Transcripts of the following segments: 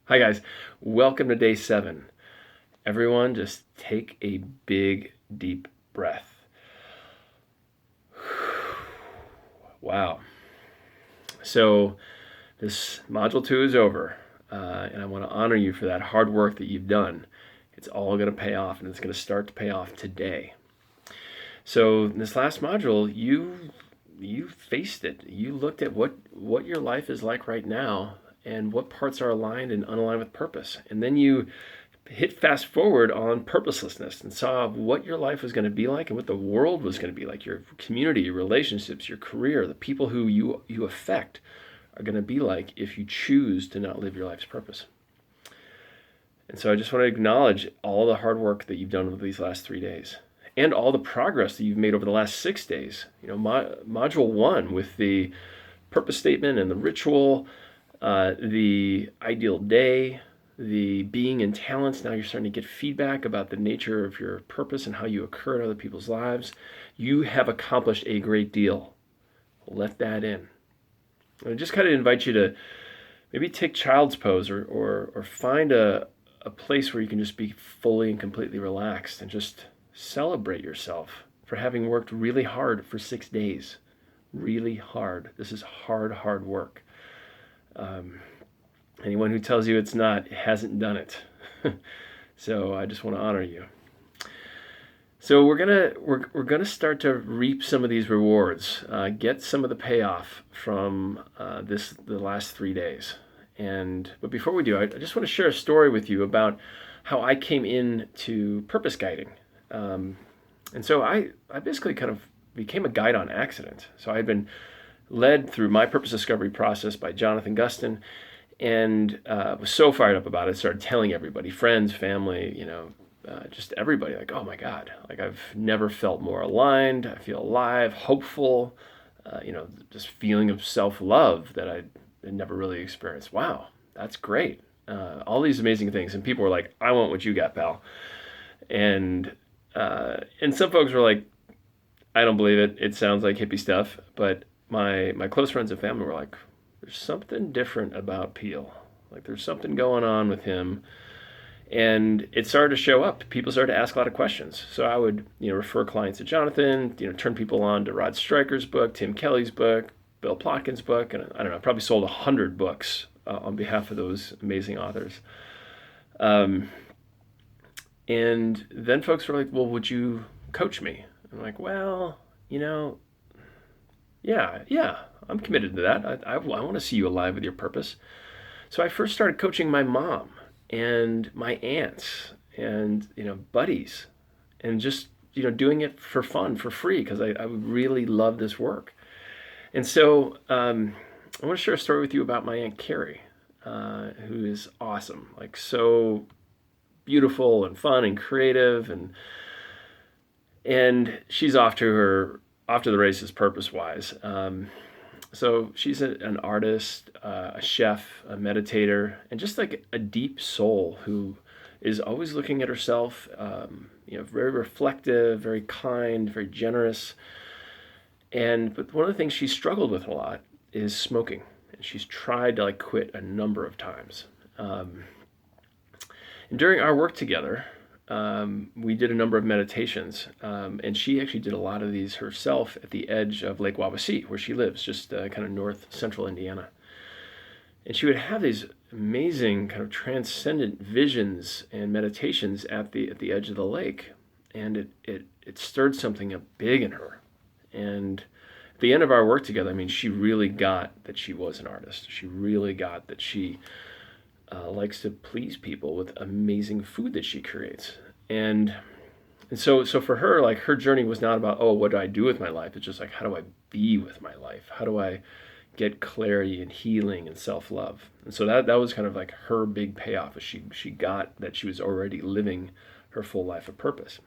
Hi, guys. Welcome to day 7. Everyone, just take a big, deep breath. Wow. So, this module 2 is over, and I want to honor you for that hard work that you've done. It's all going to pay off, and it's going to start to pay off today. So, in this last module, you faced it. You looked at what your life is like right now and what parts are aligned and unaligned with purpose. And then you hit fast forward on purposelessness and saw what your life was going to be like and what the world was going to be like. Your community, your relationships, your career, the people who you affect are going to be like if you choose to not live your life's purpose. And so I just want to acknowledge all the hard work that you've done over these last 3 days and all the progress that you've made over the last 6 days. Module 1 with the purpose statement and the ritual, the ideal day, the being and talents. Now you're starting to get feedback about the nature of your purpose and how you occur in other people's lives. You have accomplished a great deal. Let that in. I just kind of invite you to maybe take child's pose or find a place where you can just be fully and completely relaxed and just celebrate yourself for having worked really hard for 6 days. Really hard. This is hard work. Anyone who tells you it's not hasn't done it. So I just want to honor you. So we're gonna start to reap some of these rewards, get some of the payoff from the last 3 days. But before we do, I just want to share a story with you about how I came into purpose guiding. And so I basically kind of became a guide on accident. So I had been led through my purpose discovery process by Jonathan Gustin, and was so fired up about it. Started telling everybody, friends, family, just everybody, like, oh my God, like I've never felt more aligned. I feel alive, hopeful, just feeling of self-love that I had never really experienced. Wow, that's great. All these amazing things. And people were like, I want what you got, pal. And some folks were like, I don't believe it. It sounds like hippie stuff. But my close friends and family were like, there's something different about Peel. Like there's something going on with him. And it started to show up. People started to ask a lot of questions. So I would, refer clients to Jonathan, turn people on to Rod Stryker's book, Tim Kelly's book, Bill Plotkin's book, and I don't know, I probably sold 100 books on behalf of those amazing authors. And then folks were like, well, would you coach me? I'm like, well, yeah, I'm committed to that. I want to see you alive with your purpose. So I first started coaching my mom and my aunts and, buddies, and just, doing it for fun, for free, because I really love this work. And so I want to share a story with you about my Aunt Carrie, who is awesome, like so beautiful and fun and creative, and she's off to the races purpose-wise. So she's an artist, a chef, a meditator, and just like a deep soul who is always looking at herself, very reflective, very kind, very generous. But one of the things she struggled with a lot is smoking. And she's tried to quit a number of times. And during our work together, we did a number of meditations, and she actually did a lot of these herself at the edge of Lake Wawasee, where she lives, just kind of north central Indiana. And she would have these amazing kind of transcendent visions and meditations at the edge of the lake, and it stirred something up big in her. And at the end of our work together, I mean, she really got that she was an artist. She really got that she likes to please people with amazing food that she creates. And so for her, like her journey was not about, oh, what do I do with my life? It's just like, how do I be with my life? How do I get clarity and healing and self-love? And so that was kind of like her big payoff, is she got that she was already living her full life of purpose.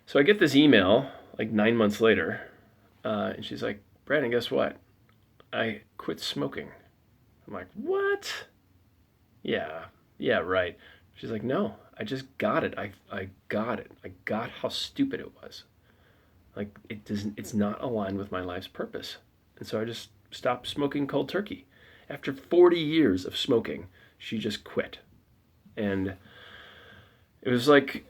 So I get this email like 9 months later, and she's like, Brandon, guess what? I quit smoking. I'm like, what? Yeah, right. She's like, no, I just got it. I got it. I got how stupid it was. Like it's not aligned with my life's purpose. And so I just stopped smoking cold turkey. After 40 years of smoking, She just quit. And it was like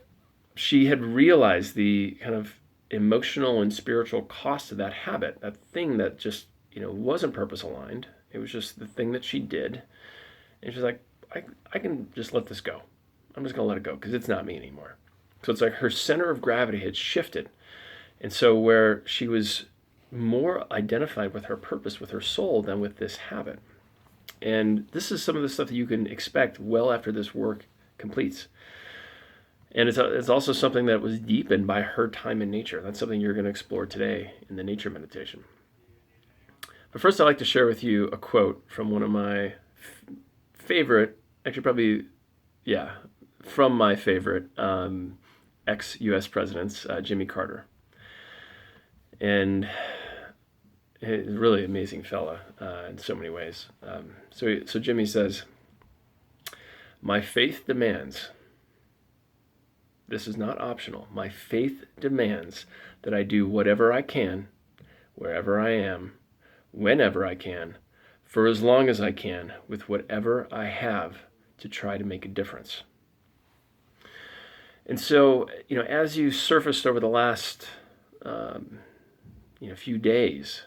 she had realized the kind of emotional and spiritual cost of that habit, that thing that just, wasn't purpose aligned. It was just the thing that she did. And she's like, I can just let this go. I'm just going to let it go because it's not me anymore. So it's like her center of gravity had shifted. And so where she was more identified with her purpose, with her soul, than with this habit. And this is some of the stuff that you can expect well after this work completes. And it's also something that was deepened by her time in nature. That's something you're going to explore today in the nature meditation. But first, I'd like to share with you a quote from one of my favorite, actually probably, from my favorite ex-U.S. presidents, Jimmy Carter. And he's a really amazing fella in so many ways. So Jimmy says, "My faith demands," this is not optional, "my faith demands that I do whatever I can, wherever I am, whenever I can, for as long as I can, with whatever I have to try to make a difference." And so, as you surfaced over the last few days,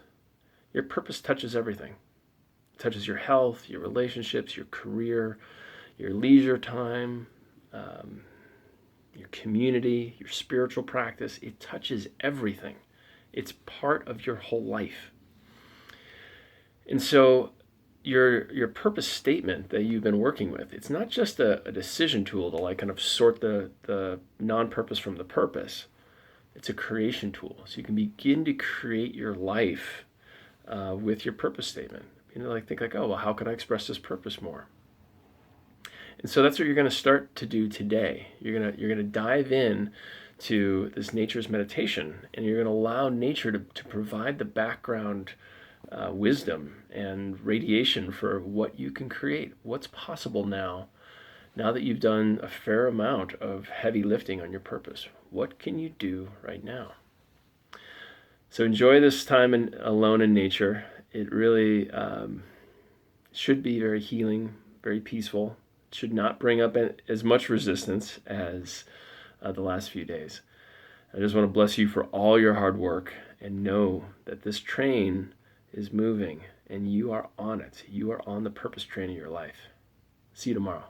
your purpose touches everything. It touches your health, your relationships, your career, your leisure time, your community, your spiritual practice. It touches everything. It's part of your whole life. And so your purpose statement that you've been working with, it's not just a decision tool to kind of sort the non-purpose from the purpose. It's a creation tool. So you can begin to create your life with your purpose statement. Think oh, well, how can I express this purpose more? And so that's what you're going to start to do today. You're going to dive in to this nature's meditation, and you're going to allow nature to provide the background wisdom and radiation for what you can create, what's possible now that you've done a fair amount of heavy lifting on your purpose. What can you do right now? So enjoy this time alone in nature. It really should be very healing, very peaceful. It should not bring up as much resistance as the last few days. I just want to bless you for all your hard work, and know that this train is moving and you are on it. You are on the purpose train of your life. See you tomorrow.